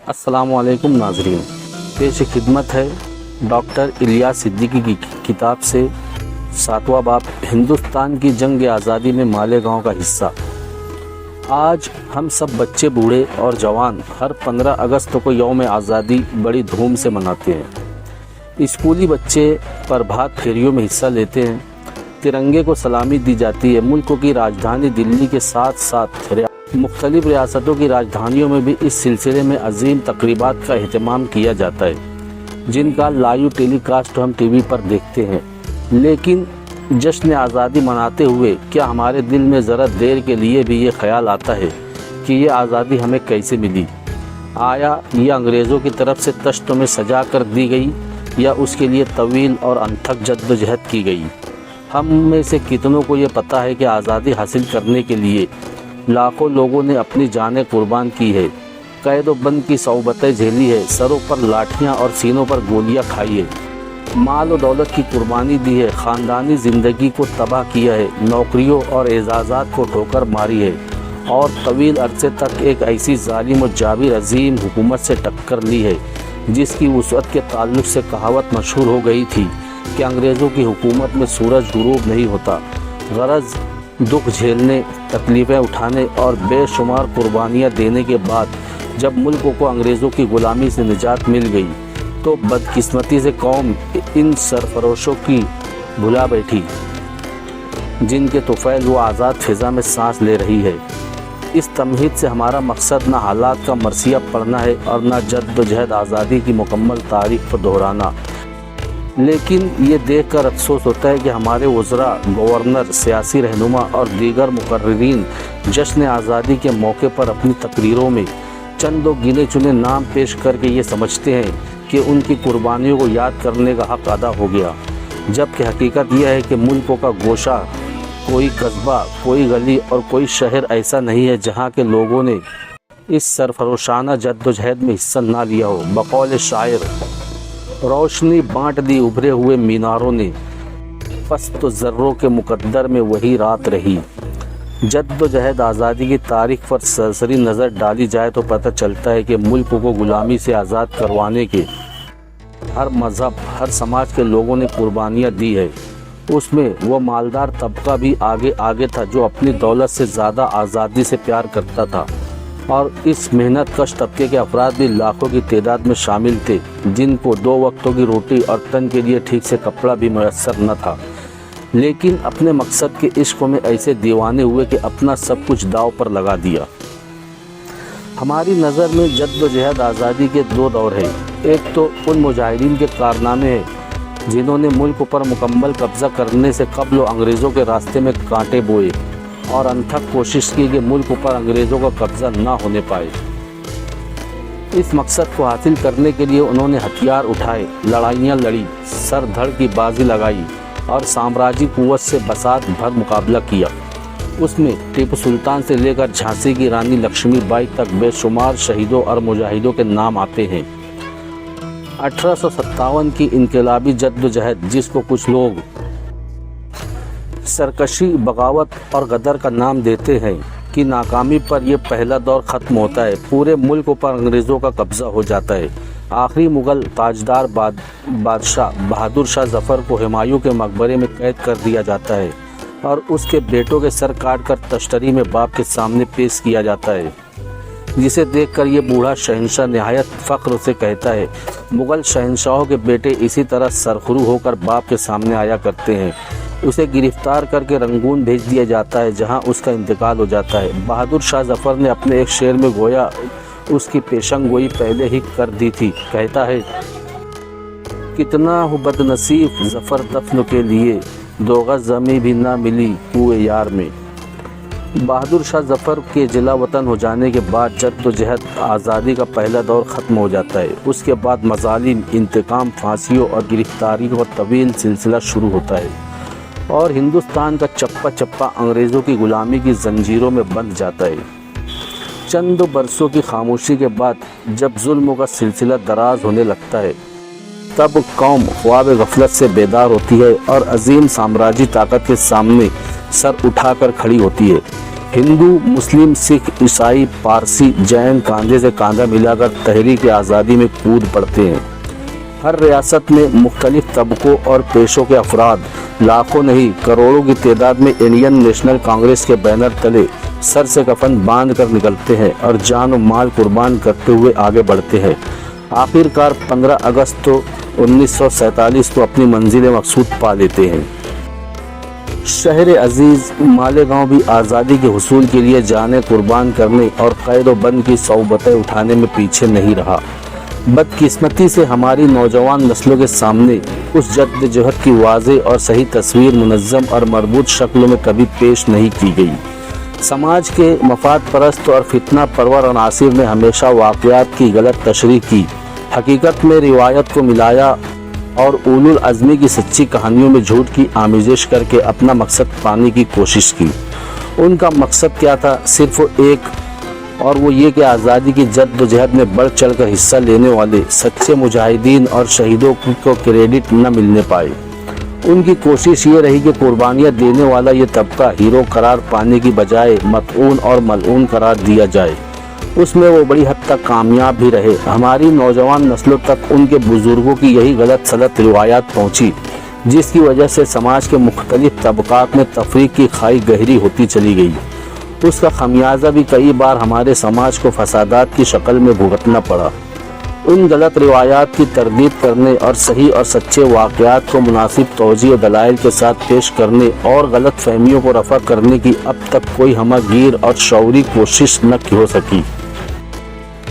अस्सलाम वालेकुम नाजरीन, पेश खिदमत है डॉक्टर इलियास सिद्दीकी की किताब से 7वां बाब हिंदुस्तान की जंग आज़ादी में मालेगांव का हिस्सा। आज हम सब बच्चे, बूढ़े और जवान हर 15 अगस्त को यौम आज़ादी बड़ी धूम से मनाते हैं। स्कूली बच्चे प्रभात फेरियों में हिस्सा लेते हैं, तिरंगे को सलामी दी जाती है। मुल्क की राजधानी दिल्ली के साथ साथ मुख्तलिफ रियासतों की राजधानियों में भी इस सिलसिले में अजीम तकरीबात का एहतमाम किया जाता है, जिनका लाइव टेलीकास्ट हम टीवी पर देखते हैं। लेकिन जश्न आज़ादी मनाते हुए क्या हमारे दिल में ज़रा देर के लिए भी ये ख्याल आता है कि ये आज़ादी हमें कैसे मिली? आया ये अंग्रेज़ों की तरफ से तश्तों में सजा कर दी गई या उसके लिए तवील और अनथक जद्दोजहद की गई? हम में से कितनों को ये पता है कि आज़ादी हासिल करने के लिए लाखों लोगों ने अपनी जानें कुर्बान की है, कैद व बंद की सौबतें झेली है, सरों पर लाठियां और सीनों पर गोलियां खाई है, माल और दौलत की कुर्बानी दी है, ख़ानदानी ज़िंदगी को तबाह किया है, नौकरियों और एजाज़ात को ठोकर मारी है और तवील अरसे तक एक ऐसी जालिम और जाबिर अजीम हुकूमत से टक्कर ली है जिसकी वुसअत के ताल्लुक से कहावत मशहूर हो गई थी कि अंग्रेज़ों की हुकूमत में सूरज गुरूब नहीं होता। गरज दुख झेलने, तकलीफ़ें उठाने और बेशुमार कुर्बानियाँ देने के बाद जब मुल्क को अंग्रेज़ों की ग़ुलामी से निजात मिल गई तो बदकिस्मती से कौम इन सरफरोशों की भुला बैठी जिनके तुफ़ैल वो आज़ाद फ़िज़ा में सांस ले रही है। इस तमहीद से हमारा मकसद न हालात का मरसिया पढ़ना है और न जद्दोजहद आज़ादी की मुकम्मल तारीख़ को दोहराना। लेकिन ये देख कर अफसोस होता है कि हमारे वज़रा, गवर्नर, सियासी रहनुमा और दीगर मुकर्रिरीन जश्न आज़ादी के मौके पर अपनी तकरीरों में चंद दो गिने चुने नाम पेश करके ये समझते हैं कि उनकी कुर्बानियों को याद करने का हक़ अदा हो गया, जबकि हकीकत यह है कि मुल्कों का गोशा, कोई कस्बा, कोई गली और कोई शहर ऐसा नहीं है जहाँ के लोगों ने इस सरफरोशाना जद्दोजहद में हिस्सा ना लिया हो। बकौल शायर, रोशनी बांट दी उभरे हुए मीनारों ने, बस तो ज़र्रों के मुकद्दर में वही रात रही। जद्दोजहद आज़ादी की तारीख़ पर सरसरी नज़र डाली जाए तो पता चलता है कि मुल्क को ग़ुलामी से आज़ाद करवाने के हर मज़हब, हर समाज के लोगों ने कुर्बानियाँ दी है। उसमें वो मालदार तबका भी आगे आगे था जो अपनी दौलत से ज़्यादा आज़ादी से प्यार करता था, और इस मेहनत कश तबके के अफराद भी लाखों की तादाद में शामिल थे जिनको 2 वक्तों की रोटी और तन के लिए ठीक से कपड़ा भी मैसर न था, लेकिन अपने मकसद के इश्क में ऐसे दीवाने हुए कि अपना सब कुछ दाव पर लगा दिया। हमारी नज़र में जद्दोजहद आज़ादी के 2 दौर हैं। एक तो उन मुजाहिदीन के कारनामे हैं जिन्होंने मुल्क पर मुकम्मल कब्ज़ा करने से कब्ल अंग्रेज़ों के रास्ते में कांटे बोए और अनथक कोशिश की कि मुल्क पर अंग्रेज़ों का कब्ज़ा ना होने पाए। इस मकसद को हासिल करने के लिए उन्होंने हथियार उठाए, लड़ाइयाँ लड़ी, सर धड़ की बाजी लगाई और साम्राज्यी कुव्वत से बसात भर मुकाबला किया। उसमें टीपू सुल्तान से लेकर झांसी की रानी लक्ष्मीबाई तक बेशुमार शहीदों और मुजाहिदों के नाम आते हैं। 1857 की इनकलाबी जद्दोजहद, जिसको कुछ लोग सरकशी, बगावत और गदर का नाम देते हैं, कि नाकामी पर यह पहला दौर ख़त्म होता है। पूरे मुल्क पर अंग्रेज़ों का कब्ज़ा हो जाता है। आखिरी मुग़ल ताजदार बादशाह बहादुर शाह ज़फ़र को हुमायूं के मकबरे में कैद कर दिया जाता है और उसके बेटों के सर काट कर तश्तरी में बाप के सामने पेश किया जाता है, जिसे देखकर ये बूढ़ा शहंशाह नहायत फ़ख्र से कहता है, मुग़ल शहंशाहों के बेटे इसी तरह सरखरू होकर बाप के सामने आया करते हैं। उसे गिरफ्तार करके रंगून भेज दिया जाता है जहां उसका इंतकाल हो जाता है। बहादुर शाह ज़फ़र ने अपने एक शेर में गोया उसकी पेशन गोई पहले ही कर दी थी। कहता है, कितना हो बदनसीब ज़फ़र दफन के लिए, 2 गज़ ज़मीं भी ना मिली कुए यार में। बहादुर शाह ज़फ़र के जिला वतन हो जाने के बाद जद्दोजहद आज़ादी का पहला दौर ख़त्म हो जाता है। उसके बाद मज़ालिम, इंतकाम, फांसियों और गिरफ्तारियों का तवील सिलसिला शुरू होता है और हिंदुस्तान का चप्पा चप्पा अंग्रेज़ों की ग़ुलामी की जंजीरों में बंध जाता है। चंद बरसों की खामोशी के बाद जब जुल्म का सिलसिला दराज होने लगता है, तब कौम ख्वाब गफलत से बेदार होती है और अजीम साम्राज्यी ताकत के सामने सर उठाकर खड़ी होती है। हिंदू, मुस्लिम, सिख, ईसाई, पारसी, जैन कांधे से कांधा मिलाकर तहरीक आज़ादी में कूद पड़ते हैं। हर रियासत में मुख्तलिफ तबकों और पेशों के अफराद लाखों नहीं करोड़ों की तादाद में इंडियन नेशनल कांग्रेस के बैनर तले सर से कफन बांध कर निकलते हैं और जान और माल कुर्बान करते हुए आगे बढ़ते हैं। आखिरकार 15 अगस्त 1947 को अपनी मंजिल मकसूद पा लेते हैं। शहर अजीज मालेगांव भी आज़ादी के हुसूल के लिए जानें कुर्बान करने और कैद व बंद की सौबतें उठाने में पीछे नहीं रहा। बदकिस्मती से हमारी नौजवान नस्लों के सामने उस जद्दोजहद की वाज़ेह और सही तस्वीर मुनज़्ज़म और मरबूत शक्लों में कभी पेश नहीं की गई। समाज के मफाद परस्त और फितना परवर अनासिर ने हमेशा वाक़यात की गलत तशरीह की, हकीकत में रिवायत को मिलाया और उलुल अज़मी की सच्ची कहानियों में झूठ की आमेज़श करके अपना मकसद पाने की कोशिश की। उनका मकसद क्या था? सिर्फ एक, और वो ये कि आज़ादी की जद्दोजहद में बढ़ चढ़ कर हिस्सा लेने वाले सच्चे मुजाहिदीन और शहीदों को क्रेडिट न मिलने पाए। उनकी कोशिश ये रही कि कुर्बानियाँ देने वाला ये तबका हीरो करार पाने की बजाय मतऊन और मलऊन करार दिया जाए। उसमें वो बड़ी हद तक कामयाब भी रहे। हमारी नौजवान नस्लों तक उनके बुजुर्गों की यही गलत सलत रिवायात पहुँची, जिसकी वजह से समाज के मुख्तलिफ तबकात में तफरीक की खाई गहरी होती चली गई। उसका खमियाजा भी कई बार हमारे समाज को फसादात की शक्ल में भुगतना पड़ा। उन गलत रिवायात की तरदीद करने और सही और सच्चे वाक़यात को मुनासिब तौजीह और दलाइल के साथ पेश करने और गलत फहमियों को रफ़ा करने की अब तक कोई हमगीर और शौरी कोशिश न हो सकी।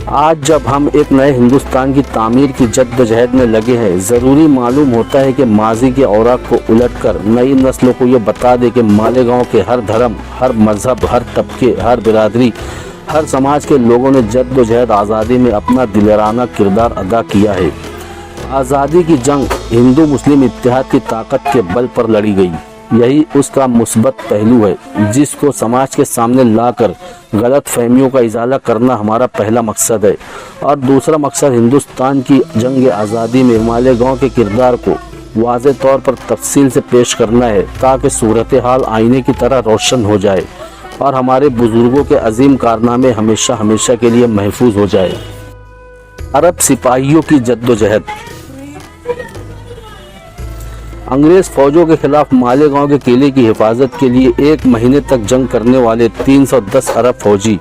आज जब हम एक नए हिंदुस्तान की तामीर की जद्दोजहद में लगे हैं, ज़रूरी मालूम होता है कि माजी के औराक को उलटकर नई नस्लों को ये बता दे कि मालेगांव के हर धर्म, हर मज़हब, हर तबके, हर बिरादरी, हर समाज के लोगों ने जद्दोजहद आज़ादी में अपना दिलराना किरदार अदा किया है। आज़ादी की जंग हिंदू मुस्लिम इत्तेहाद की ताकत के बल पर लड़ी गई। यही उसका मुस्बत पहलू है, जिसको समाज के सामने लाकर गलत फहमियों का इजाला करना हमारा पहला मकसद है। और दूसरा मकसद हिंदुस्तान की जंग आज़ादी में मालेगांव के किरदार को वाज़ेह तौर पर तफसील से पेश करना है, ताकि सूरत हाल आईने की तरह रोशन हो जाए और हमारे बुजुर्गों के अजीम कारनामे हमेशा हमेशा के लिए महफूज हो जाए। अरब सिपाहियों की जद्दोजहद। अंग्रेज फौजों के खिलाफ मालेगांव के किले की हिफाजत के लिए 1 महीने तक जंग करने वाले 310 अरब फौजी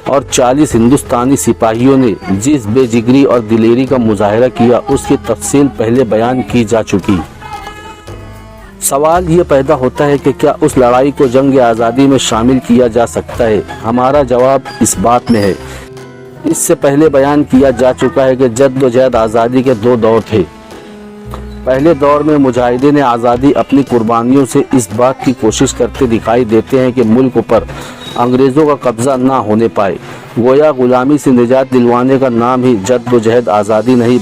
और 40 हिंदुस्तानी सिपाहियों ने जिस बेजिगरी और दिलेरी का मुजाहरा किया, उसकी तफसील पहले बयान की जा चुकी। सवाल ये पैदा होता है कि क्या उस लड़ाई को जंग आज़ादी में शामिल किया जा सकता है? हमारा जवाब इस बात में है। इससे पहले बयान किया जा चुका है कि जद्दोजहद आज़ादी के 2 दौर थे। पहले दौर में मुजाहिदीन आज़ादी अपनी कुर्बानियों से इस बात की कोशिश करते दिखाई देते हैं कि मुल्क पर अंग्रेज़ों का कब्ज़ा ना होने पाए। गोया गुलामी से निजात दिलवाने का नाम ही जद्दोजहद आज़ादी नहीं,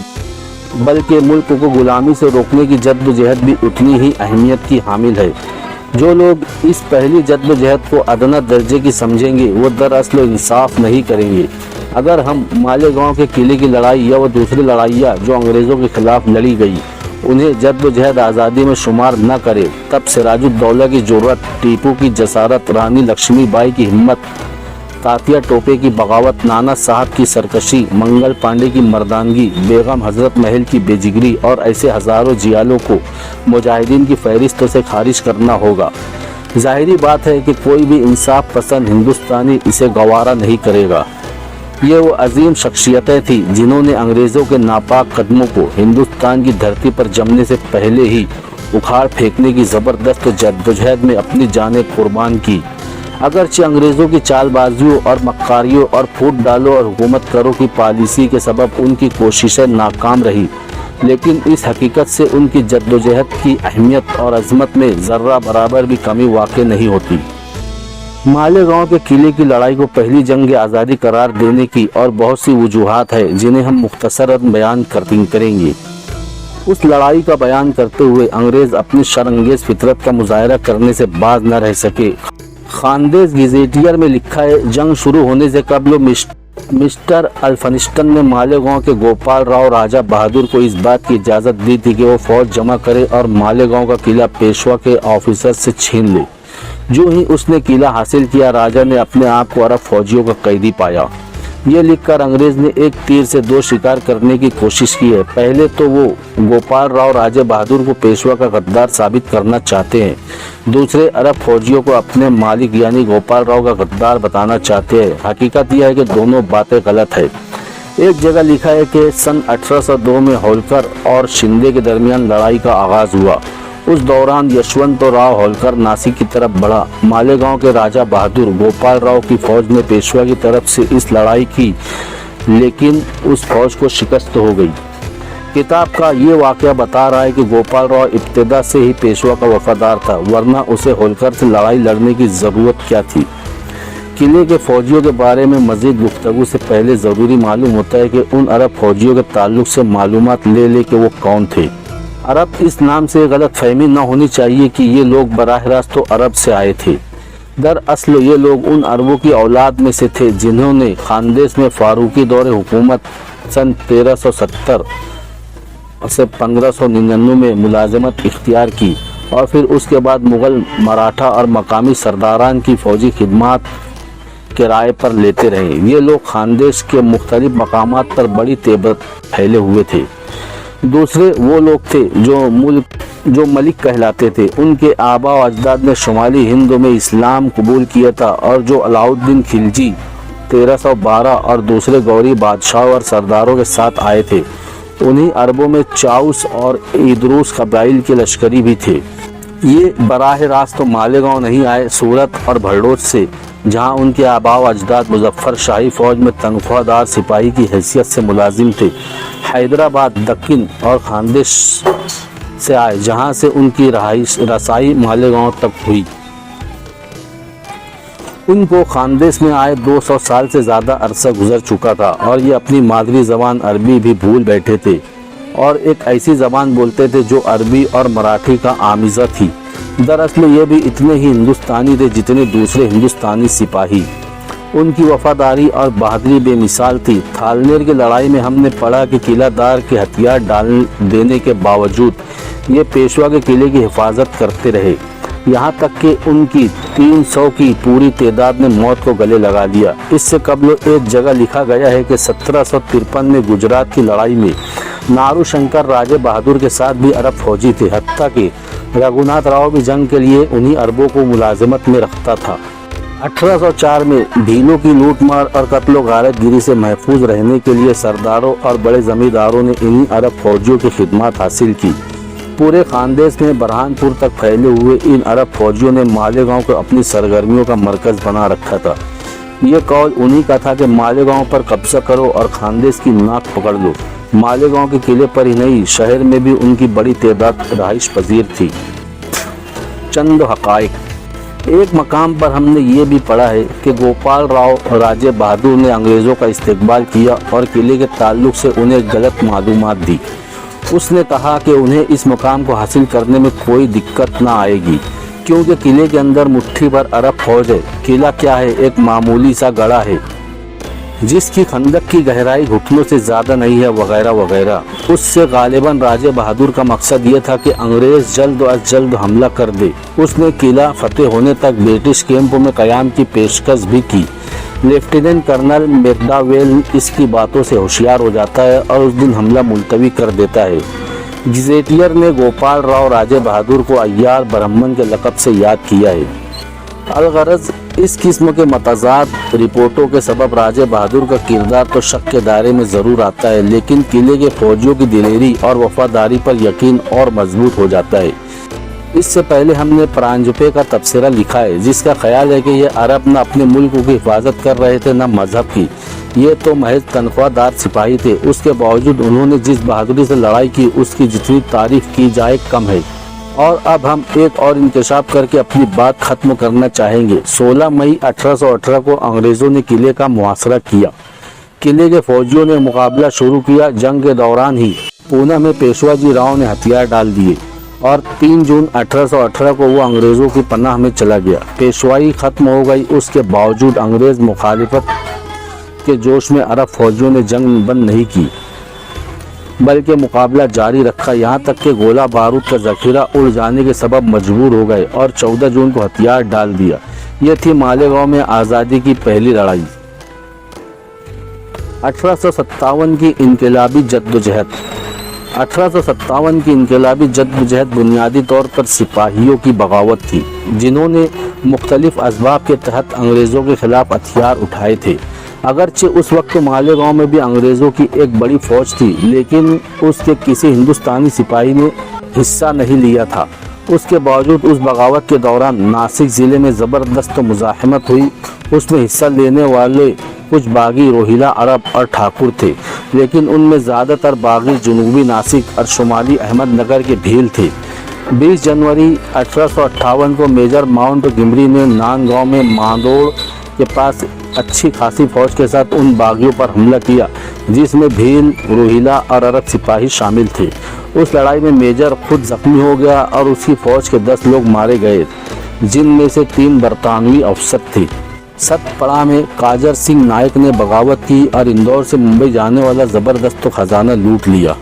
बल्कि मुल्क को गुलामी से रोकने की जद्दोजहद भी उतनी ही अहमियत की हामिल है। जो लोग इस पहली जद्दोजहद को अदना दर्जे की समझेंगे, वो दरअसल इंसाफ नहीं करेंगे। अगर हम मालेगांव के किले की लड़ाई या वो दूसरी लड़ाइयाँ जो अंग्रेज़ों के खिलाफ लड़ी गई उन्हें जद्दोजहद आज़ादी में शुमार न करे, तब सिराजुद्दौला की जुर्रत, टीपू की जसारत, रानी लक्ष्मीबाई की हिम्मत, तातिया टोपे की बगावत, नाना साहब की सरकशी, मंगल पांडे की मर्दानगी, बेगम हजरत महल की बेजिगरी और ऐसे हज़ारों जियालों को मुजाहिदीन की फहरिस्तों से खारिज करना होगा। ज़ाहिरी बात है कि कोई भी इंसाफ पसंद हिंदुस्तानी इसे गवारा नहीं करेगा। ये वो अजीम शख्सियतें थी जिन्होंने अंग्रेज़ों के नापाक कदमों को हिंदुस्तान की धरती पर जमने से पहले ही उखाड़ फेंकने की ज़बरदस्त जद्दोजहद में अपनी जानें कुर्बान की। अगरचे अंग्रेज़ों की चालबाजियों और मक्कारियों और फूट डालो और हुकूमत करो की पॉलिसी के सबब उनकी कोशिशें नाकाम रही, लेकिन इस हकीकत से उनकी जद्दोजहद की अहमियत और अज़मत में ज़र्रा बराबर भी कमी वाक़ई नहीं होती। मालेगांव के किले की लड़ाई को पहली जंग आज़ादी करार देने की और बहुत सी वजूहात है, जिन्हें हम मुख्तसरन बयान करेंगे। उस लड़ाई का बयान करते हुए अंग्रेज़ अपनी शरअंगेज़ फितरत का मुजाहरा करने से बाज न रह सके। खानदेश गजेटियर में लिखा है, जंग शुरू होने से कबल मिस्टर अल्फिंस्टन ने मालेगांव के गोपाल राव राजा बहादुर को इस बात की इजाज़त दी थी कि वो फौज जमा करे और मालेगांव का किला पेशवा के ऑफिसर से छीन ले। जो ही उसने किला हासिल किया, राजा ने अपने आप को अरब फौजियों का कैदी पाया। ये लिखकर अंग्रेज ने एक तीर से दो शिकार करने की कोशिश की है। पहले तो वो गोपाल राव राजे बहादुर को पेशवा का गद्दार साबित करना चाहते हैं, दूसरे अरब फौजियों को अपने मालिक यानी गोपाल राव का गद्दार बताना चाहते हैं। हकीकत यह है कि दोनों बातें गलत है। एक जगह लिखा है कि सन 1802 में होलकर और शिंदे के दरमियान लड़ाई का आगाज हुआ। उस दौरान यशवंतराव होलकर नासिक की तरफ बढ़ा। मालेगांव के राजा बहादुर गोपाल राव की फौज ने पेशवा की तरफ से इस लड़ाई की, लेकिन उस फौज को शिकस्त हो गई। किताब का ये वाकया बता रहा है कि गोपाल राव इब्तिदा से ही पेशवा का वफादार था, वरना उसे होलकर से लड़ाई लड़ने की ज़रूरत क्या थी। किले के फौजियों के बारे में मज़ीद गुफ्तगू से पहले ज़रूरी मालूम होता है कि उन अरब फौजियों के ताल्लुक से मालूमात ले कि वो कौन थे। अरब इस नाम से गलत फहमी न होनी चाहिए कि ये लोग बराह रास्त तो अरब से आए थे। दरअसल ये लोग उन अरबों की औलाद में से थे जिन्होंने खानदेश में फारूकी दौर हुकूमत सन 1370 से 1599 में मुलाजमत इख्तियार की और फिर उसके बाद मुग़ल, मराठा और मकामी सरदारान की फ़ौजी खिदमत किराए पर लेते रहे। ये लोग खानदेश के मुख्तलिफ मकामात पर बड़ी तेबत फैले हुए थे। दूसरे वो लोग थे जो मलिक कहलाते थे। उनके आबा व अजदाद ने शुमाली हिंद में इस्लाम कबूल किया था और जो अलाउद्दीन खिलजी 1312 और दूसरे गौरी बादशाह और सरदारों के साथ आए थे। उन्हीं अरबों में चाउस और इदरूस कबाइल के लश्करी भी थे। ये बराह रास्त तो मालेगांव नहीं आए, सूरत और भड़ोच से, जहां उनके आबा व अजदाद मुजफ्फर शाही फौज में तनख्वाहदार सिपाही की हैसियत से मुलाजिम थे। हैदराबाद, दक्कन और खानदेश से आए, जहां से उनकी रसाई मालेगांव तक हुई। उनको खानदेश में आए 200 साल से ज़्यादा अरसा गुजर चुका था और ये अपनी मादरी ज़बान अरबी भी भूल बैठे थे और एक ऐसी ज़बान बोलते थे जो अरबी और मराठी का आमिज़ा थी। दरअसल ये भी इतने ही हिंदुस्तानी थे जितने दूसरे हिंदुस्तानी सिपाही। उनकी वफादारी और बहादुरी बेमिसाल थी। थालनेर की लड़ाई में हमने पढ़ा कि किलादार के हथियार डाल देने के बावजूद ये पेशवा के किले की हिफाजत करते रहे, यहाँ तक कि उनकी 300 की पूरी तादाद ने मौत को गले लगा लिया। इससे कबल एक जगह लिखा गया है कि 1753 में गुजरात की लड़ाई में नारू शंकर राजे बहादुर के साथ भी अरब फौजी थे, हत्ता कि रघुनाथ राव भी जंग के लिए उन्हीं अरबों को मुलाजमत में रखता था। 1804 में ढीलों की लूटमार और कत्ल गारत गिरी से महफूज रहने के लिए सरदारों और बड़े जमींदारों ने इन्हीं अरब फौजियों की खिदमत हासिल की। पूरे खानदेश में बरहानपुर तक फैले हुए इन अरब फौजियों ने मालेगांव को अपनी सरगर्मियों का मरकज़ बना रखा था। ये कौल उन्हीं का था कि मालेगांव पर कब्जा करो और खानदेश की नाक पकड़ लो। मालेगांव के किले पर ही नहीं, शहर में भी उनकी बड़ी तादाद रहाइश पजीर थी। चंद हक़ाइक़। एक मकाम पर हमने ये भी पढ़ा है कि गोपाल राव राजे बहादुर ने अंग्रेज़ों का इस्तकबाल किया और किले के ताल्लुक से उन्हें गलत मालूमात दी। उसने कहा कि उन्हें इस मुकाम को हासिल करने में कोई दिक्कत ना आएगी क्योंकि किले के अंदर मुट्ठी भर अरब फौज है। किला क्या है, एक मामूली सा गड़ा है जिसकी खंदक की गहराई घुटनों से ज़्यादा नहीं है, वगैरह वगैरह। उससे गालिबन राजे बहादुर का मकसद ये था कि अंग्रेज़ जल्द अज जल्द हमला कर दे। उसने किला फतेह होने तक ब्रिटिश कैंपों में क़याम की पेशकश भी की। लेफ्टिनेंट कर्नल मैकडावेल इसकी बातों से होशियार हो जाता है और उस दिन हमला मुलतवी कर देता है। गजेटियर ने गोपाल राव राजे बहादुर को अय्यार ब्राह्मण के लक़ब से याद किया है। अलगरज इस किस्म के मतज़ाद रिपोर्टों के सबब राजे बहादुर का किरदार तो शक के दायरे में ज़रूर आता है, लेकिन किले के फौजियों की दिलेरी और वफादारी पर यकीन और मजबूत हो जाता है। इससे पहले हमने प्रांजपे का तबसरा लिखा है जिसका ख्याल है कि ये अरब न अपने मुल्क की हिफाजत कर रहे थे न मजहब की। ये तो महज तनख्वाहदार सिपाही थे। उसके बावजूद उन्होंने जिस बहादुरी से लड़ाई की उसकी जितनी तारीफ की जाए कम है। और अब हम एक और इंकशाफ करके अपनी बात ख़त्म करना चाहेंगे। 16 मई 1818 को अंग्रेज़ों ने किले का मुहासरा किया। किले के फौजियों ने मुकाबला शुरू किया। जंग के दौरान ही पूना में पेशवा जी राव ने हथियार डाल दिए और 3 जून 1818 को वो अंग्रेज़ों की पनाह में चला गया। पेशवाई ख़त्म हो गई, उसके बावजूद अंग्रेज़ मुखालिफत के जोश में अरब फौजियों ने जंग बंद नहीं की। बल्कि मुकाबला जारी रखा, यहाँ तक कि गोला बारूद का जखीरा उड़ जाने के सबब मजबूर हो गए और 14 जून को हथियार डाल दिया। ये थी मालेगांव में आज़ादी की पहली लड़ाई। 1857 की इनकलाबी जद्दोजहद। 1857 की इनकलाबी जद्दोजहद बुनियादी तौर पर सिपाहियों की बगावत थी, जिन्होंने मुख्तलिफ असबाब के तहत अंग्रेज़ों के खिलाफ हथियार उठाए थे। अगरचे उस वक्त मालेगांव में भी अंग्रेज़ों की एक बड़ी फ़ौज थी, लेकिन उसके किसी हिंदुस्तानी सिपाही ने हिस्सा नहीं लिया था। उसके बावजूद उस बगावत के दौरान नासिक ज़िले में ज़बरदस्त मुज़ाहमत हुई। उसमें हिस्सा लेने वाले कुछ बागी रोहिला अरब और ठाकुर थे, लेकिन उनमें ज़्यादातर बागी जनूबी नासिक और शुमाली अहमदनगर के भील थे। 20 जनवरी 1858 को मेजर माउंट गिमरी ने नांदगांव में मांदोड़ के पास अच्छी खासी फौज के साथ उन बागियों पर हमला किया, जिसमें भील, रोहिला और अरब सिपाही शामिल थे। उस लड़ाई में मेजर खुद जख्मी हो गया और उसकी फौज के 10 लोग मारे गए, जिनमें से 3 बरतानवी अफसर थे। सतपड़ा में काजर सिंह नायक ने बगावत की और इंदौर से मुंबई जाने वाला ज़बरदस्त खजाना लूट लिया।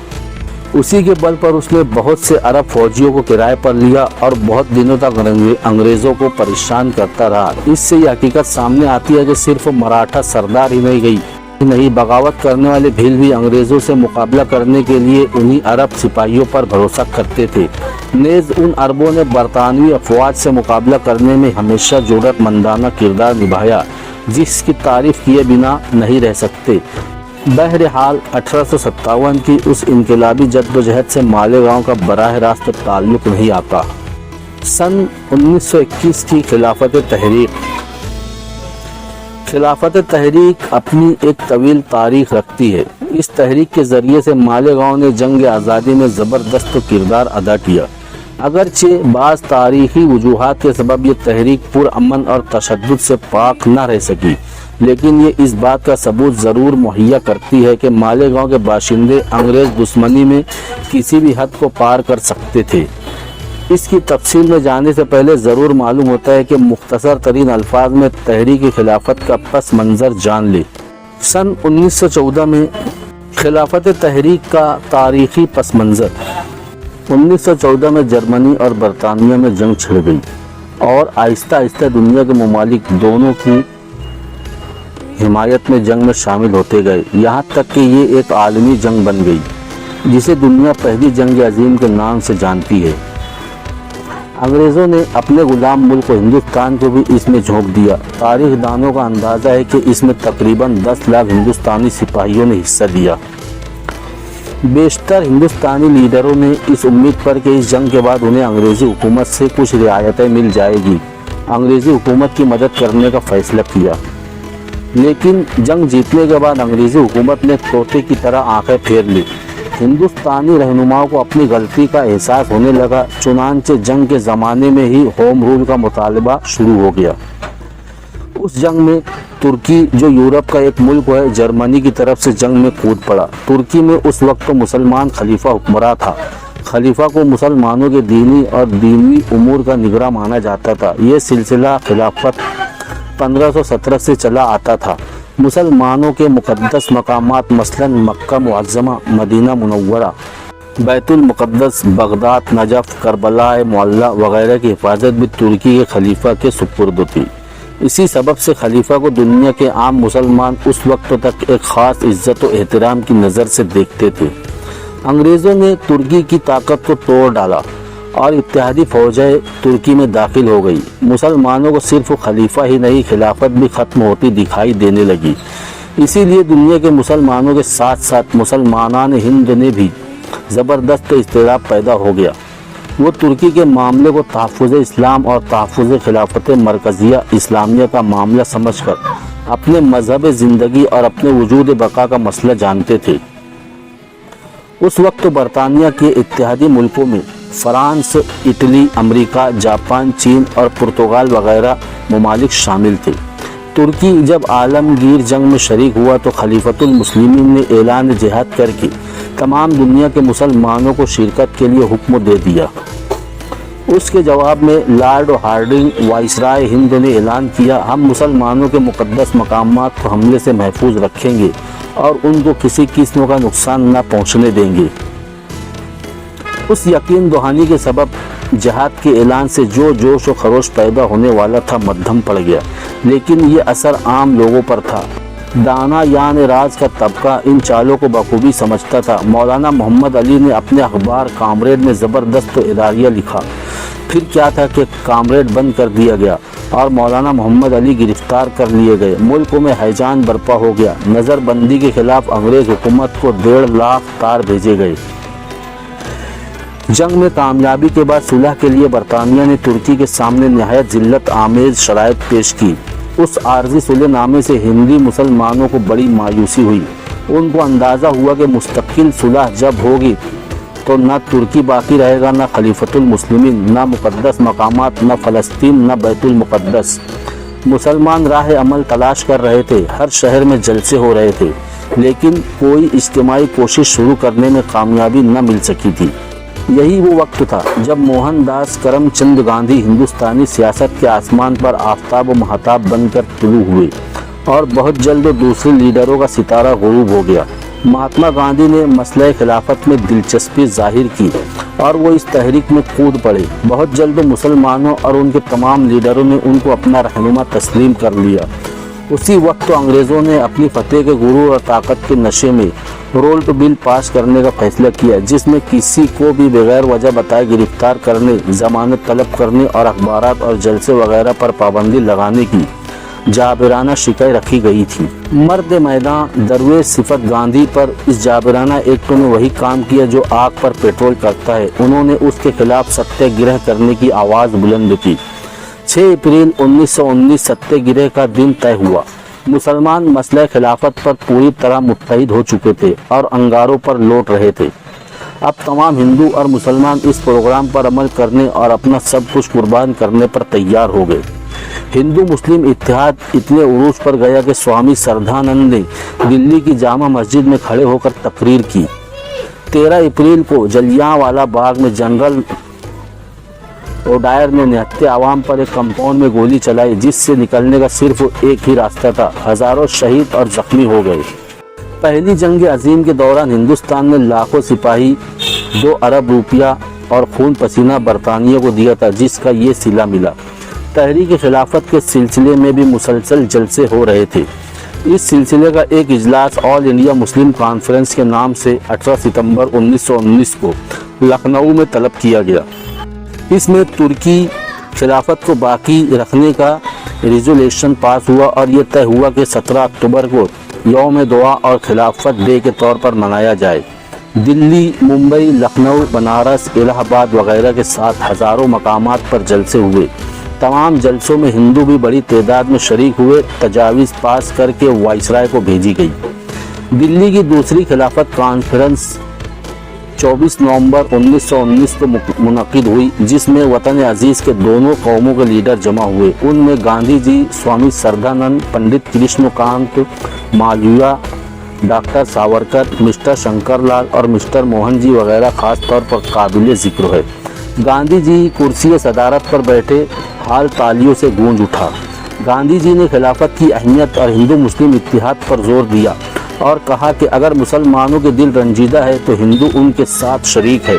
उसी के बल पर उसने बहुत से अरब फौजियों को किराए पर लिया और बहुत दिनों तक अंग्रेज़ों को परेशान करता रहा। इससे ये हकीकत सामने आती है कि सिर्फ मराठा सरदार ही नहीं बगावत करने वाले भील भी अंग्रेज़ों से मुकाबला करने के लिए उन्हीं अरब सिपाहियों पर भरोसा करते थे। नेज़ उन अरबों ने बरतानवी अफवाज से मुकाबला करने में हमेशा ज़रूरतमंदाना किरदार निभाया, जिसकी तारीफ़ किए बिना नहीं रह सकते। बहरहाल 1857 की उस इनकलाबी जद्दोजहद से मालेगांव का बराह रास्त ताल्लुक़ नहीं आता। सन 1921 की खिलाफत तहरीक। खिलाफत तहरीक अपनी एक तवील तारीख रखती है। इस तहरीक के ज़रिए से मालेगांव ने जंग आज़ादी में ज़बरदस्त किरदार अदा किया। अगरचे बाज़ तारीख़ी वजूहात के सबब ये तहरीक पुरअमन और तशद्दुद से पाक न रह सकी, लेकिन ये इस बात का सबूत ज़रूर मुहैया करती है कि मालेगांव के बाशिंदे अंग्रेज़ दुश्मनी में किसी भी हद को पार कर सकते थे। इसकी तफसील में जाने से पहले ज़रूर मालूम होता है कि मुख्तसर तरीन अल्फाज में तहरीक खिलाफत का पस मंज़र जान ले। सन 1914 में खिलाफत तहरीक का तारीख़ी पस मंज़र। 1914 में जर्मनी और बरतानिया में जंग छिड़ गई और आहिस्ता आहिस्ता दुनिया के ममालिक दोनों की हिमायत में जंग में शामिल होते गए, यहाँ तक कि ये एक आलमी जंग बन गई, जिसे दुनिया पहली जंग अजीम के नाम से जानती है। अंग्रेज़ों ने अपने गुलाम मुल्क को हिंदुस्तान को भी इसमें झोंक दिया। तारीख दानों का अंदाज़ा है कि इसमें तकरीबन 10 लाख हिंदुस्तानी सिपाहियों ने हिस्सा लिया। बेशतर हिंदुस्तानी लीडरों ने इस उम्मीद पर कि इस जंग के बाद उन्हें अंग्रेज़ी हुकूमत से कुछ रियायतें मिल जाएगी, अंग्रेज़ी हुकूमत की मदद करने का फ़ैसला किया। लेकिन जंग जीतने के बाद अंग्रेज़ी हुकूमत ने तोते की तरह आंखें फेर ली। हिंदुस्तानी रहनुमाओं को अपनी गलती का एहसास होने लगा। चुनांचे जंग के ज़माने में ही होम रूल का मुतालबा शुरू हो गया। उस जंग में तुर्की, जो यूरोप का एक मुल्क है, जर्मनी की तरफ से जंग में कूद पड़ा। तुर्की में उस वक्त तो मुसलमान खलीफा हुक्मरान था। खलीफा को मुसलमानों के दीनी और दीनवी उमूर का निगरां माना जाता था। ये सिलसिला खिलाफत 1517 से चला आता था। मुसलमानों के मुक़द्दस मकामात मसलन मक्का मुअज़्ज़मा, मदीना मुनव्वरा, बैतुल मुक़द्दस, बगदाद, नजफ़, करबला मुअल्ला वगैरह की हिफाजत भी तुर्की के खलीफा के सुपुर्द थी। इसी सबब से खलीफा को दुनिया के आम मुसलमान उस वक्त तक एक ख़ास इज़्ज़त व एहतराम की नज़र से देखते थे। अंग्रेज़ों ने तुर्की की ताकत को तोड़ डाला और इत्तेहादी फ़ौजें तुर्की में दाखिल हो गई। मुसलमानों को सिर्फ खलीफा ही नहीं, खिलाफत भी ख़त्म होती दिखाई देने लगी। इसीलिए दुनिया के मुसलमानों के साथ साथ मुसलमानान हिंद ने भी ज़बरदस्त इज़्तिराब पैदा हो गया। वो तुर्की के मामले को तहफ़्फ़ुज़ इस्लाम और तहफ़्फ़ुज़ खिलाफत मरकज़िया इस्लामिया का मामला समझकर अपने मज़हब ज़िंदगी और अपने वजूद बका का मसला जानते थे। उस वक्त बरतानिया के इत्तेहादी मुल्कों में फ्रांस, इटली, अमेरिका, जापान, चीन और पुर्तगाल वगैरह ममालिक शामिल थे। तुर्की जब आलमगीर जंग में शरीक हुआ तो खलीफतुल मुस्लिमीन ने ऐलान जिहाद करके तमाम दुनिया के मुसलमानों को शिरकत के लिए हुक्म दे दिया। उसके जवाब में लॉर्ड हार्डिंग वाइसराय हिंद ने ऐलान किया, हम मुसलमानों के मुक़द्दस मकामात को हमले से महफूज रखेंगे اور ان کو کسی قسم کا نقصان نہ پہنچنے دیں گے۔ اس یقین دہانی کے سبب جہاد کے اعلان سے جو جوش و خروش پیدا ہونے والا تھا مدھم پڑ گیا، لیکن یہ اثر عام لوگوں پر تھا۔ دانا یعنی راز کا طبقہ ان چالوں کو بخوبی سمجھتا تھا۔ مولانا محمد علی نے اپنے اخبار کامریڈ میں زبردست و اداریہ لکھا۔ پھر کیا تھا کہ کامریڈ بند کر دیا گیا اور مولانا محمد علی گرفتار کر لیے گئے۔ ملک میں ہیجان برپا ہو گیا۔ نظر بندی کے خلاف انگریز حکومت کو 1.5 لاکھ تار بھیجے گئے۔ جنگ میں کامیابی کے بعد صلح کے لیے برطانیہ نے ترکی کے سامنے نہایت ذلت آمیز شرائط پیش کی۔ اس عارضی صلح نامے سے ہندی مسلمانوں کو بڑی مایوسی ہوئی۔ ان کو اندازہ ہوا کہ مستقل صلح جب ہوگی تو نہ ترکی باقی رہے گا، نہ خلیفۃ المسلمین، نہ مقدس مقامات، نہ فلسطین، نہ بیت المقدس۔ مسلمان راہ عمل تلاش کر رہے تھے، ہر شہر میں جلسے ہو رہے تھے، لیکن کوئی اجتماعی کوشش شروع کرنے میں کامیابی نہ مل سکی تھی۔ یہی وہ وقت تھا جب موہن داس کرم چند گاندھی ہندوستانی سیاست کے آسمان پر آفتاب و مہتاب بن کر طلوع ہوئے، اور بہت جلد دوسرے لیڈروں کا ستارہ غروب ہو گیا۔ مہاتما گاندھی نے مسئلہ خلافت میں دلچسپی ظاہر کی اور وہ اس تحریک میں کود پڑے۔ بہت جلد مسلمانوں اور ان کے تمام لیڈروں نے ان کو اپنا رہنما تسلیم کر لیا۔ اسی وقت تو انگریزوں نے اپنی فتح کے غرور اور طاقت کے نشے میں رولٹ بل پاس کرنے کا فیصلہ کیا، جس میں کسی کو بھی بغیر وجہ بتائے گرفتار کرنے، ضمانت طلب کرنے اور اخبارات اور جلسے وغیرہ پر پابندی لگانے کی جابرانہ شکایت رکھی گئی تھی۔ مرد میدان درویش صفت گاندھی پر اس جابرانہ ایکٹ نے وہی کام کیا جو آگ پر پیٹرول کرتا ہے۔ انہوں نے اس کے خلاف ستیہ گرہ کرنے کی آواز بلند کی۔ 6 اپریل 1919 ستیہ گرہ کا دن طے ہوا۔ مسلمان مسئلہ خلافت پر پوری طرح متحد ہو چکے تھے اور انگاروں پر لوٹ رہے تھے۔ اب تمام ہندو اور مسلمان اس پروگرام پر عمل کرنے اور اپنا سب کچھ قربان کرنے پر تیار ہو گئے۔ ہندو مسلم اتحاد اتنے عروج پر گیا کہ سوامی سردھانند نے دلی کی جامع مسجد میں کھڑے ہو کر تقریر کی۔ 13 اپریل کو جلیانوالہ باغ میں جنرل اوڈائر نے نہتے عوام پر ایک کمپاؤنڈ میں گولی چلائی، جس سے نکلنے کا صرف ایک ہی راستہ تھا۔ ہزاروں شہید اور زخمی ہو گئے۔ پہلی جنگ عظیم کے دوران ہندوستان نے لاکھوں سپاہی، 2 ارب روپیہ اور خون پسینہ برطانیہ کو دیا تھا، جس کا یہ صلہ ملا۔ تحریک خلافت کے سلسلے میں بھی مسلسل جلسے ہو رہے تھے۔ اس سلسلے کا ایک اجلاس آل انڈیا مسلم کانفرنس کے نام سے 18 ستمبر 1919 کو لکھنؤ میں طلب کیا گیا۔ اس میں ترکی خلافت کو باقی رکھنے کا ریزولیشن پاس ہوا اور یہ طے ہوا کہ 17 اکتوبر کو یوم دعا اور خلافت ڈے کے طور پر منایا جائے۔ دلی، ممبئی، لکھنؤ، بنارس، الہ آباد وغیرہ کے ساتھ ہزاروں مقامات پر جلسے ہوئے۔ تمام جلسوں میں ہندو بھی بڑی تعداد میں شریک ہوئے۔ تجاویز پاس کر کے وائسرائے کو بھیجی گئی۔ دلی کی دوسری خلافت کانفرنس 24 نومبر 1919 کو منعقد ہوئی، جس میں وطن عزیز کے دونوں قوموں کے لیڈر جمع ہوئے۔ ان میں گاندھی جی، سوامی سردھانند، پنڈت کرشن کانت مالویہ، ڈاکٹر ساورکر، مسٹر شنکر لال اور مسٹر موہن جی وغیرہ خاص طور پر قابل ذکر ہے۔ گاندھی جی کرسی صدارت پر بیٹھے، حال تالیوں سے گونج اٹھا۔ گاندھی جی نے خلافت کی اہمیت اور ہندو مسلم اتحاد پر زور دیا اور کہا کہ اگر مسلمانوں کے دل رنجیدہ ہے تو ہندو ان کے ساتھ شریک ہے۔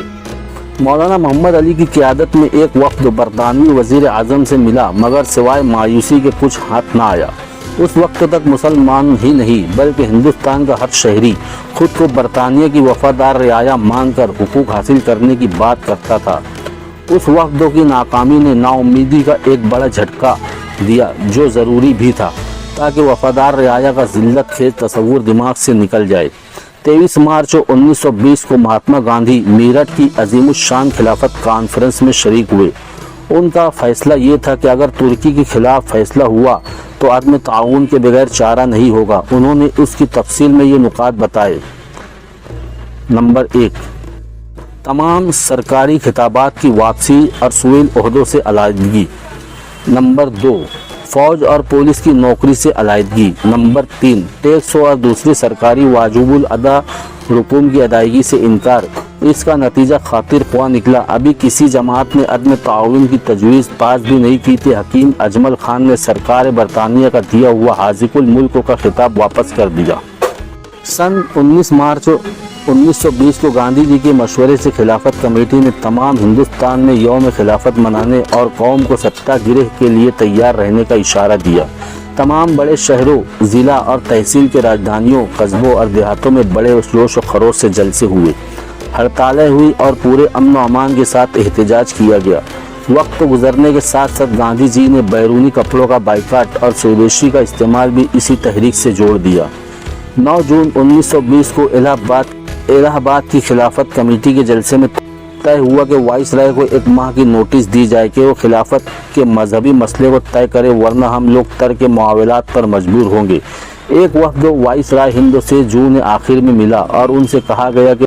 مولانا محمد علی کی قیادت میں ایک وفد برطانوی وزیر اعظم سے ملا، مگر سوائے مایوسی کے کچھ ہاتھ نہ آیا۔ اس وقت تک مسلمان ہی نہیں بلکہ ہندوستان کا ہر شہری خود کو برطانیہ کی وفادار رعایا مان کر حقوق حاصل کرنے کی بات کرتا تھا۔ اس وفد کی ناکامی نے نا امیدی کا ایک بڑا جھٹکا دیا، جو ضروری بھی تھا تاکہ وفادار رعایا کا ذلت خیز تصور دماغ سے نکل جائے۔ 23 مارچ 1920 کو مہاتما گاندھی میرٹھ کی عظیم الشان خلافت کانفرنس میں شریک ہوئے۔ ان کا فیصلہ یہ تھا کہ اگر ترکی کے خلاف فیصلہ ہوا تو عدم تعاون کے بغیر چارہ نہیں ہوگا۔ انہوں نے اس کی تفصیل میں یہ نکات بتائے۔ نمبر 1، تمام سرکاری خطابات کی واپسی اور سویل عہدوں سے علیحدگی۔ نمبر 2، فوج اور پولیس کی نوکری سے علیحدگی۔ نمبر 3، ٹیکس اور دوسری سرکاری واجب الادا رقوم کی ادائیگی سے انکار۔ اس کا نتیجہ خاطر خواہ نکلا۔ ابھی کسی جماعت نے عدم تعاون کی تجویز پاس بھی نہیں کی تھی، حکیم اجمل خان نے سرکار برطانیہ کا دیا ہوا حاذق الملک کا خطاب واپس کر دیا۔ सन 19 मार्च 1920 को गांधी जी के मशवरे से खिलाफत कमेटी ने तमाम हिंदुस्तान में यौम खिलाफत मनाने और कौम को सत्ता गिरह के लिए तैयार रहने का इशारा दिया। तमाम बड़े शहरों, ज़िला और तहसील के राजधानियों, कस्बों और देहातों में बड़े जोश व खरोश से जलसे हुए, हड़तालें हुई और पूरे अमन व अमान के साथ एहतजाज किया गया। वक्त गुजरने के साथ साथ गांधी जी ने बैरूनी कपड़ों का बाइकाट और स्वदेशी का इस्तेमाल भी इसी तहरीक से जोड़ दिया। 9 जून 1920 को इलाहाबाद की खिलाफत कमेटी के जलसे में तय हुआ कि वाइसराय को 1 माह की नोटिस दी जाए कि वो खिलाफत के मजहबी मसले को तय करे, वरना हम लोग तर्क मुआवलात पर मजबूर होंगे। एक वफ्द वाइसराय हिंद से जून आखिर में मिला और उनसे कहा गया कि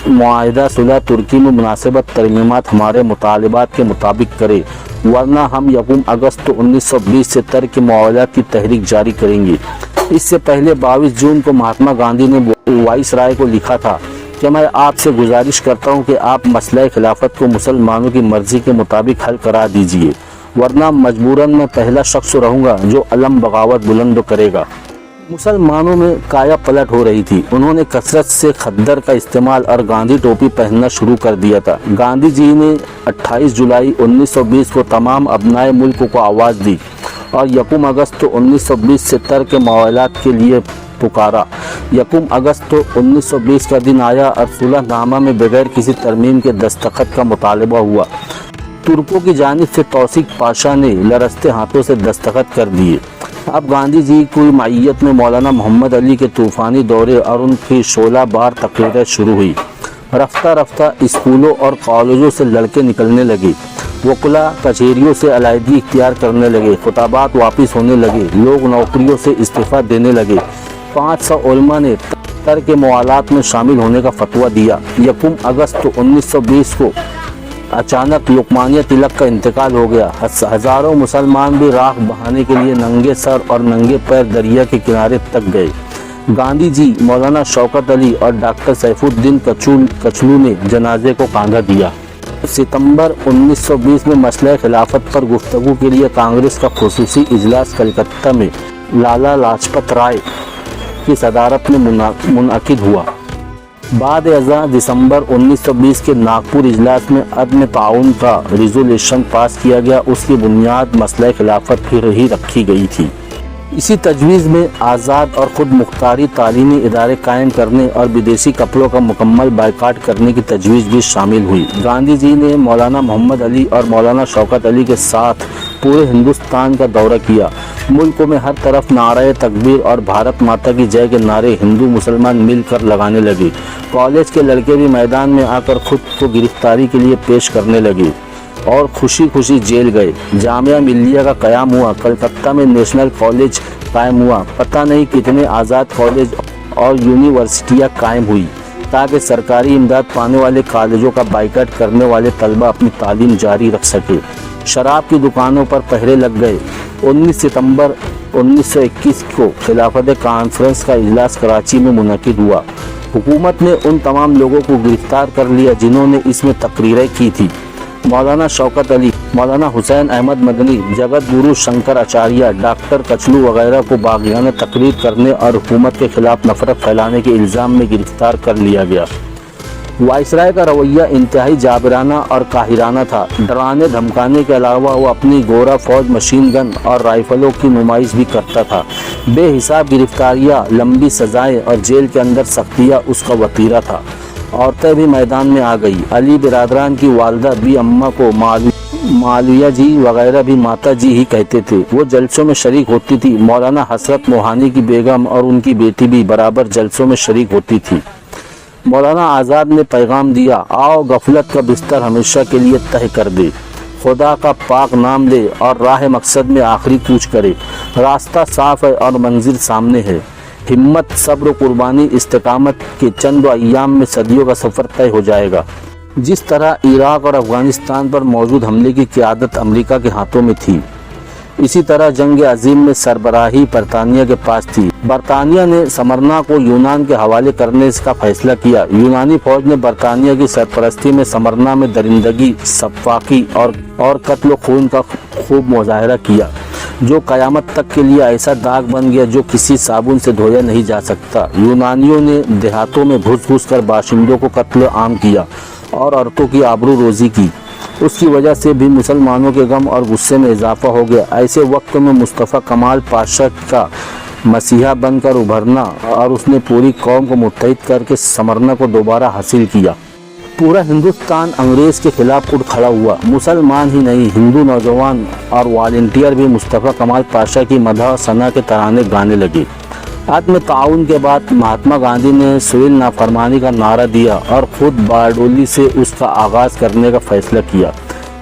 मुआहिदा सुलह तुर्की में मुनासिबत तरमीमात हमारे मुतालिबात के मुताबिक करे, वरना हम 1 अगस्त 1920 से तर्क मुआवलात की तहरीक जारी करेंगे। इससे पहले 22 जून को महात्मा गांधी ने वाइसराय को लिखा था कि मैं आपसे गुजारिश करता हूं कि आप मसला खिलाफत को मुसलमानों की मर्जी के मुताबिक हल करा दीजिए, वरना मजबूरन मैं पहला शख्स रहूंगा जो अलम बगावत बुलंद करेगा। मुसलमानों में काया पलट हो रही थी। उन्होंने कसरत से खद्दर का इस्तेमाल और गांधी टोपी पहनना शुरू कर दिया था। गांधी जी ने 28 जुलाई 1920 को तमाम अबनाए मुल्क को आवाज़ दी और 1 अगस्त 1920 से तर्क मुआवलात के लिए पुकारा। 1 अगस्त 1920 का दिन आया और सुलहनामा में बगैर किसी तरमीम के दस्तखत का मुतालबा हुआ। तुर्कों की जानिब से तौसीक पाशा ने लरसते हाथों से दस्तखत कर दिए। अब गांधी जी की मायत में मौलाना मोहम्मद अली के तूफ़ानी दौरे और उनकी 16 बार तकरीरें शुरू हुई। रफ्ता रफ्ता स्कूलों और कॉलेजों से लड़के निकलने लगे, वकला कचहरियों से अलहदगी इख्तियार करने लगे, खुताबात वापस होने लगे, लोग नौकरियों से इस्तीफ़ा देने लगे। 500 उलमा ने तर्क मुआवलात में शामिल होने का फतवा दिया। 1 अगस्त 1920 को अचानक लोकमान्य तिलक का इंतकाल हो गया। हजारों मुसलमान भी राख बहाने के लिए नंगे सर और नंगे पैर दरिया के किनारे तक गए। गांधी जी, मौलाना शौकत अली और डॉक्टर सैफुद्दीन कचलू ने जनाजे को कांधा दिया। सितंबर 1920 में मसला खिलाफत पर गुफ्तगू के लिए कांग्रेस का खुसूसी इजलास कलकत्ता में लाला लाजपत राय की सदारत में मुनअकिद हुआ। बाद अज़ां दिसंबर 1920 के नागपुर इजलास में अदम ताउन का रिजोल्यूशन पास किया गया। उसकी बुनियाद मसला खिलाफत पर ही रखी गई थी। इसी तजवीज़ में आज़ाद और ख़ुद मुख्तारी तालीमी इदारे कायम करने और विदेशी कपड़ों का मुकम्मल बाइकाट करने की तजवीज़ भी शामिल हुई। गांधी जी ने मौलाना मोहम्मद अली और मौलाना शौकत अली के साथ पूरे हिंदुस्तान का दौरा किया। मुल्क में हर तरफ नारे तकबीर और भारत माता की जय के नारे हिंदू मुसलमान मिलकर लगाने लगे। कॉलेज के लड़के भी मैदान में आकर खुद को गिरफ्तारी के लिए पेश करने लगे और खुशी खुशी जेल गए। जामिया मिल्लिया का क़याम हुआ। कलकत्ता में नेशनल कॉलेज कायम हुआ। पता नहीं कितने आज़ाद कॉलेज और यूनिवर्सिटियाँ कायम हुई ताकि सरकारी इमदाद पाने वाले कॉलेजों का बाइकाट करने वाले तलबा अपनी तालीम जारी रख सके। शराब की दुकानों पर पहरे लग गए। 19 सितंबर 1921 को खिलाफत कॉन्फ्रेंस का इजलास कराची में मुनक़िद हुआ। हुकूमत ने उन तमाम लोगों को गिरफ्तार कर लिया जिन्होंने इसमें तकरीरें की थी। मौलाना शौकत अली, मौलाना हुसैन अहमद मदनी, जगत गुरु शंकर आचार्य, डॉक्टर कचलू वगैरह को बागियाना तकरीर करने और हुकूमत के खिलाफ नफरत फैलाने के इल्ज़ाम में गिरफ्तार कर लिया गया। वाइसराय का रवैया इंतहाई जाबराना और काहिराना था। डराने धमकाने के अलावा वो अपनी गोरा फौज, मशीन गन और राइफलों की नुमाइश भी करता था। बेहिसाब गिरफ्तारियाँ, लंबी सजाएं और जेल के अंदर सख्तियाँ उसका वतीरा था। औरतें भी मैदान में आ गई। अली बिरादरान की वालदा बी अम्मा को मालविया जी वगैरह भी माता जी ही कहते थे। वो जलसों में शरीक होती थी। मौलाना हसरत मोहानी की बेगम और उनकी बेटी भी बराबर जलसों में शरीक होती थी। मौलाना आज़ाद ने पैगाम दिया, आओ गफलत का बिस्तर हमेशा के लिए तह कर दे, खुदा का पाक नाम ले और राह मकसद में आखिरी कूच करे। रास्ता साफ है और मंजिल सामने है। हिम्मत, सब्र, कुर्बानी, इस्तिकामत के चंद अय्याम में सदियों का सफ़र तय हो जाएगा। जिस तरह इराक और अफ़गानिस्तान पर मौजूद हमले की क़यादत अमेरिका के हाथों में थी, इसी तरह जंग अजीम में सरबराही बरतानिया के पास थी। बरतानिया ने समरना को यूनान के हवाले करने का फैसला किया। यूनानी फौज ने बरतानिया की सरपरस्ती में समरना में दरिंदगी, सफाकी और कत्ल खून का खूब मुजाहरा किया। जो क़यामत तक के लिए ऐसा दाग बन गया जो किसी साबुन से धोया नहीं जा सकता। यूनानियों ने देहातों में घुस घुस कर बाशिंदों को कत्ल आम किया और औरतों की आबरू रोज़ी की। उसकी वजह से भी मुसलमानों के गम और गुस्से में इजाफा हो गया। ऐसे वक्त में मुस्तफ़ा कमाल पाशा का मसीहा बनकर उभरना और उसने पूरी कौम को मुत्तहिद करके समरना को दोबारा हासिल किया। पूरा हिंदुस्तान अंग्रेज़ के खिलाफ उठ खड़ा हुआ। मुसलमान ही नहीं, हिंदू नौजवान और वॉलंटियर भी मुस्तफ़ा कमाल पाशा की मदह सना के तराने गाने लगे। आत्म ताउन के बाद महात्मा गांधी ने सिविल नाफरमानी का नारा दिया और ख़ुद बारडोली से उसका आगाज़ करने का फ़ैसला किया।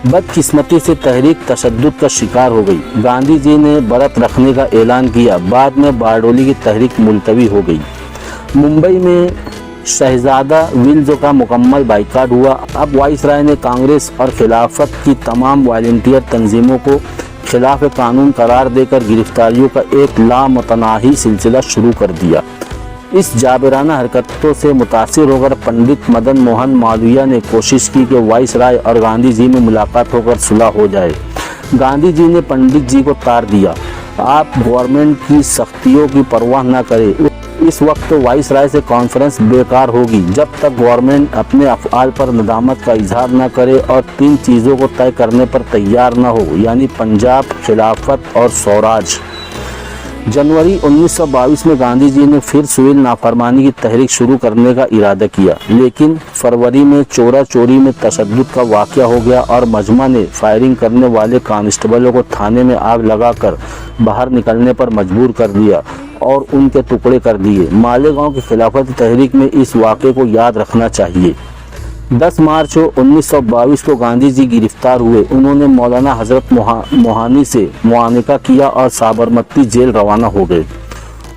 बदकिस्मती से तहरीक तशद्दुद का शिकार हो गई। गांधी जी ने व्रत रखने का ऐलान किया। बाद में बारडोली की तहरीक मुलतवी हो गई। मुंबई में शहजादा विल्स का मुकम्मल बाइकाट हुआ। अब वाइसराय ने कांग्रेस और खिलाफत की तमाम वॉलंटियर तंजीमों को खिलाफ कानून करार देकर गिरफ्तारियों का एक लामतनाही सिलसिला शुरू कर दिया। इस जाबिराना हरकतों से मुतासिर होकर पंडित मदन मोहन मालवीय ने कोशिश की कि वाइसराय और गांधी जी में मुलाकात होकर सुलह हो जाए। गांधी जी ने पंडित जी को तार दिया, आप गवर्नमेंट की सख्तियों की परवाह न करें। इस वक्त वाइसराय से कॉन्फ्रेंस बेकार होगी जब तक गवर्नमेंट अपने अफ़आल पर नदामत का इजहार न करे और 3 चीज़ों को तय करने पर तैयार न हो, यानी पंजाब, खिलाफत और स्वराज। जनवरी 1922 में गांधी जी ने फिर सिविल नाफरमानी की तहरीक शुरू करने का इरादा किया, लेकिन फरवरी में चोरा चोरी में तशद्दुद का वाक़या हो गया और मजमा ने फायरिंग करने वाले कांस्टेबलों को थाने में आग लगाकर बाहर निकलने पर मजबूर कर दिया और उनके टुकड़े कर दिए। मालेगांव की खिलाफत तहरीक में इस वाक़े को याद रखना चाहिए। 10 मार्च 1922 को गांधी जी गिरफ्तार हुए। उन्होंने मौलाना हजरत मोहानी से मुआनका किया और साबरमती जेल रवाना हो गए।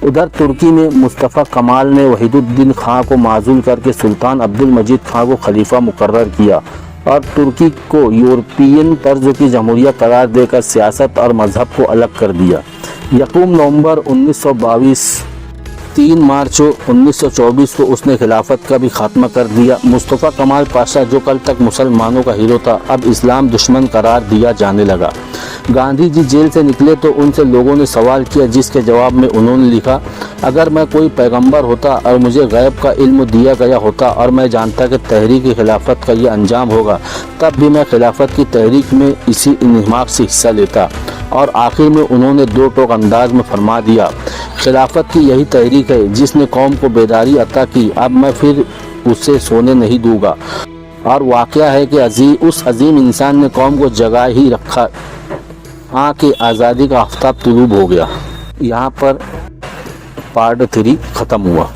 उधर तुर्की में मुस्तफ़ा कमाल ने वहीदुद्दीन खां को माजूल करके सुल्तान अब्दुल मजीद खां को खलीफा मुकर्रर किया और तुर्की को यूरोपियन तर्ज की जमहूरिया करार देकर सियासत और मजहब को अलग कर दिया। यकूम नवंबर 1922 3 मार्च 1924 को उसने खिलाफत का भी खात्मा कर दिया। मुस्तफ़ा कमाल पाशा जो कल तक मुसलमानों का हीरो था, अब इस्लाम दुश्मन करार दिया जाने लगा। गांधी जी जेल से निकले तो उनसे लोगों ने सवाल किया, जिसके जवाब में उन्होंने लिखा, अगर मैं कोई पैगंबर होता और मुझे गैब का इल्म दिया गया होता और मैं जानता कि तहरीक खिलाफत का ये अंजाम होगा, तब भी मैं खिलाफत की तहरीक में इसी इन्हिमाक से हिस्सा लेता। और आखिर में उन्होंने 2 टोक अंदाज में फरमा दिया, खिलाफत की यही तहरीक है जिसने कौम को बेदारी अता की, अब मैं फिर उसे सोने नहीं दूंगा। और वाक़या है कि उस अजीम इंसान ने कौम को जगा ही रखा। के आज़ादी का आफ्ताब तुलूब हो गया। यहाँ पर पार्ट 3 ख़त्म हुआ।